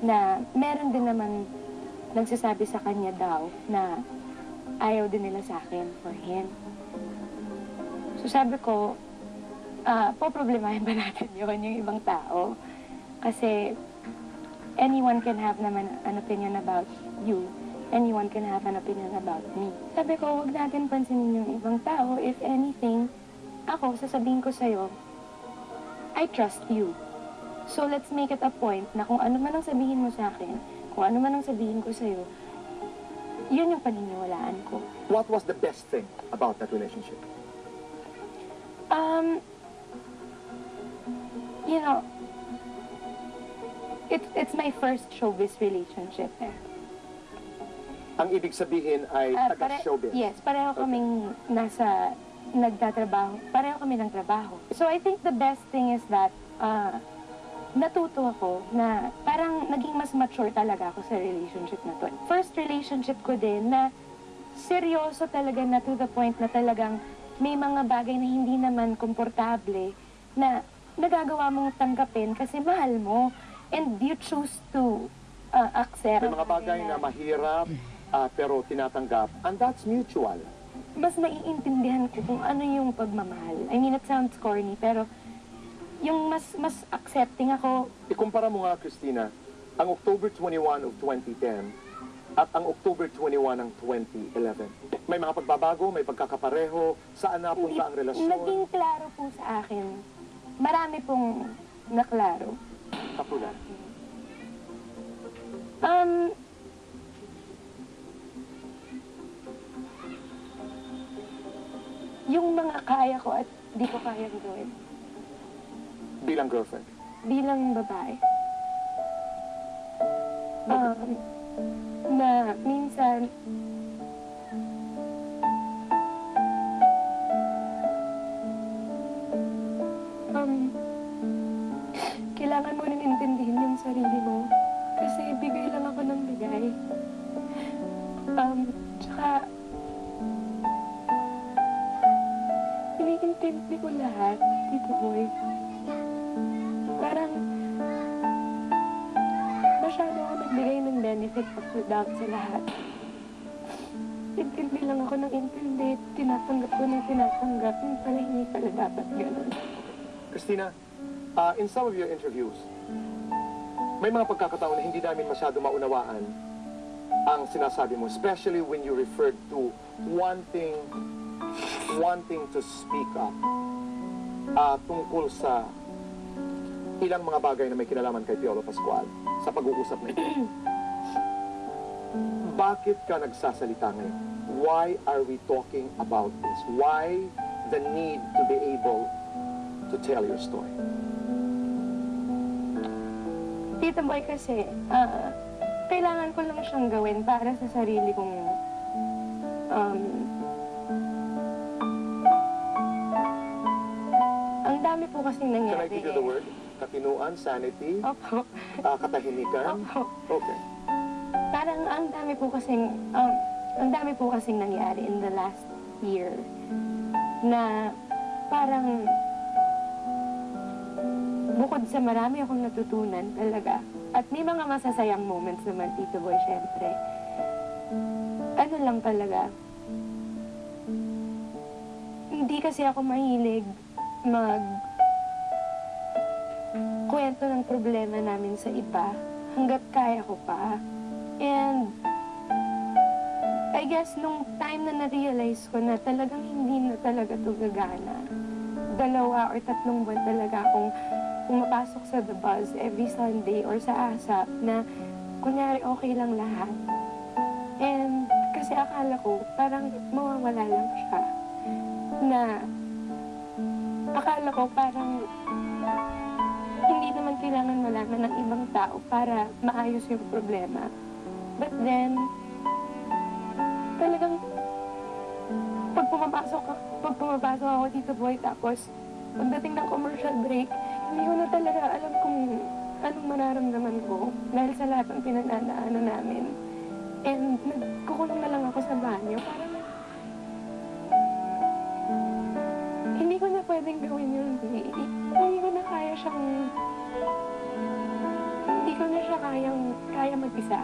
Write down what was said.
na meron din naman nagsasabi sa kanya daw na ayaw din nila sa akin for him. So sabi ko, poproblemahin ba natin yun, yung ibang tao? Kasi anyone can have naman an opinion about you. Anyone can have an opinion about me. Sabi ko, huwag natin pansinin yung ibang tao. If anything, ako, sasabihin ko sa'yo, I trust you. So let's make it a point na kung ano man ang sabihin mo sa akin, kung ano man ang sabihin ko sa'yo, yun yung paniniwalaan ko. What was the best thing about that relationship? You know, it's my first showbiz relationship. Ang ibig sabihin ay taga-showbiz? Yes, pareho kaming nagtatrabaho. Pareho kami ng trabaho. So I think the best thing is that natuto ako na parang naging mas mature talaga ako sa relationship na to. First relationship ko din na seryoso talaga na to the point na talagang may mga bagay na hindi naman komportable na nagagawa mong tanggapin kasi mahal mo and you choose to accept. May mga bagay na mahirap pero tinatanggap and that's mutual. Mas naiintindihan ko kung ano yung pagmamahal. I mean, it sounds corny pero yung mas accepting ako. Ikumpara mo nga, Christina, ang October 21 of 2010 at ang October 21 ng 2011. May mga pagbabago, may pagkakapareho, saan napunta ang relasyon? Naging klaro po sa akin. Marami pong naklaro. Katulad? Yung mga kaya ko at di ko kayang gawin. Bilang girlfriend? Bilang babae. Na minsan, kailangan mo rin intindihin yung sarili mo. Kasi bigay lang ako ng bigay. Tsaka, iniintindi ko lahat, Tito Boy. Parang, masyado ako nagbigay ng benefit of the doubt sa lahat. Intindi lang ako ng intindi, tinatanggap ko ng tinatanggap, yung pala hindi pala dapat gano'n. Christina, in some of your interviews, may mga pagkakataon na hindi namin masyado maunawaan ang sinasabi mo, especially when you referred to wanting to speak up tungkol sa ilang mga bagay na may kinalaman kay Piolo Pascual sa pag-uusap na ito. Bakit ka nagsasalita ngayon? Why are we talking about this? Why the need to be able to tell your story? Tito Boy kasi, kailangan ko lang siyang gawin para sa sarili kong ang dami po kasing nangyari. Can I give you the word? Katinuan, sanity, Opo. katahimikan? Opo. Okay. Parang ang dami po kasing nangyari in the last year na parang bukod sa marami akong natutunan talaga. At may mga masasayang moments naman, Tito Boy, syempre. Ano lang talaga. Hindi kasi ako mahilig kwento ng problema namin sa iba hanggat kaya ko pa. And I guess nung time na na-realize ko na talagang hindi na talaga ito gagana, 2 or 3 buwan talaga akong pumapasok sa The Buzz every Sunday or sa ASAP na kunyari okay lang lahat. And kasi akala ko parang mawawala lang siya. Na akala ko parang hindi naman kailangan malaman ng ibang tao para maayos yung problema. But then, talagang pag pumapasok ako dito, Boy, tapos pagdating ng commercial break, hindi ko na talaga alam kung anong mararamdaman ko dahil sa lahat ng pinagdadaanan namin. And nagkukulong na lang ako sa banyo. Parang hindi ko na pwedeng gawin yun. Hindi ko na kaya siyang... Hindi ko na siya kaya mag-isa.